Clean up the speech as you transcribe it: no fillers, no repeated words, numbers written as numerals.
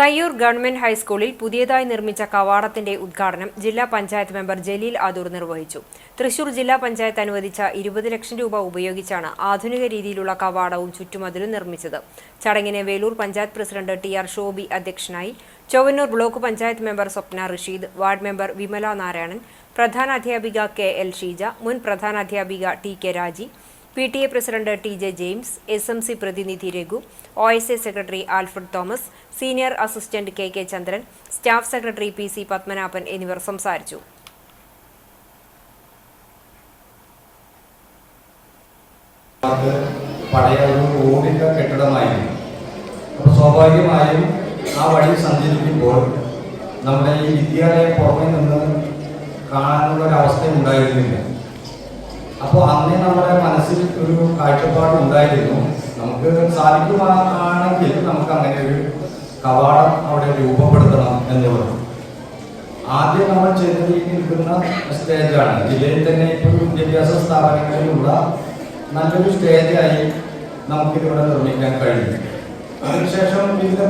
Thayyur government ഹൈസ്കൂളിൽ പുതിയതായി നിർമ്മിച്ച കവാടത്തിന്റെ ഉദ്ഘാടനം ജില്ലാ പഞ്ചായത്ത് മെമ്പർ ജലീൽ ആദൂർ നിർവഹിച്ചു. തൃശൂർ ജില്ലാ പഞ്ചായത്ത് അനുവദിച്ച 20 ലക്ഷം രൂപ ഉപയോഗിച്ചാണ് ആധുനിക രീതിയിലുള്ള കവാടവും ചുറ്റുമതിലും നിർമ്മിച്ചത്. ചടങ്ങിന് വേലൂർ പഞ്ചായത്ത് പ്രസിഡന്റ് ടി.ആർ. ഷോബി അധ്യക്ഷനായി. Chowwannur block panchayat member Swapna Rasheed, ward member Vimala Narayanan, പ്രധാനാധ്യാപിക കെ.എൽ. ഷീജ, മുൻ പ്രധാനാധ്യാപിക T K. Raji, PTA president T J. James, SMC പ്രതിനിധി Raghu, OSA secretary Alfred Thomas, senior assistant K K. Chandran, staff secretary PC. Padmanabhan എന്നിവർ സംസാരിച്ചു. പഴയ ഒരു ഓടിട്ട കെട്ടിടമായിരുന്നു. അപ്പോൾ സ്വാഭാവികമായും ആ വഴി സഞ്ചരിക്കുമ്പോൾ നമ്മുടെ ഈ വിദ്യാലയം പുറമെ നിന്ന് കാണാനുള്ള ഒരു അവസ്ഥ ഉണ്ടായിരുന്നില്ല. അപ്പോൾ അന്നേ നമ്മുടെ മനസ്സിൽ ഒരു കാഴ്ചപ്പാട് ഉണ്ടായിരുന്നു, നമുക്ക് സാധിക്കുവാണെങ്കിൽ നമുക്ക് അങ്ങനെ ഒരു കവാടം അവിടെ രൂപപ്പെടുത്തണം എന്നുള്ളത്. ആദ്യം നമ്മൾ ചെയ്ത് നിൽക്കുന്ന സ്റ്റേജാണ്. ജില്ലയിൽ തന്നെ ഇപ്പോൾ വിദ്യാഭ്യാസ സ്ഥാപനങ്ങളിലുള്ള നല്ലൊരു സ്റ്റേജായി നമുക്കിതിവിടെ നിർമ്മിക്കാൻ കഴിയും. അതിനുശേഷം വിവിധ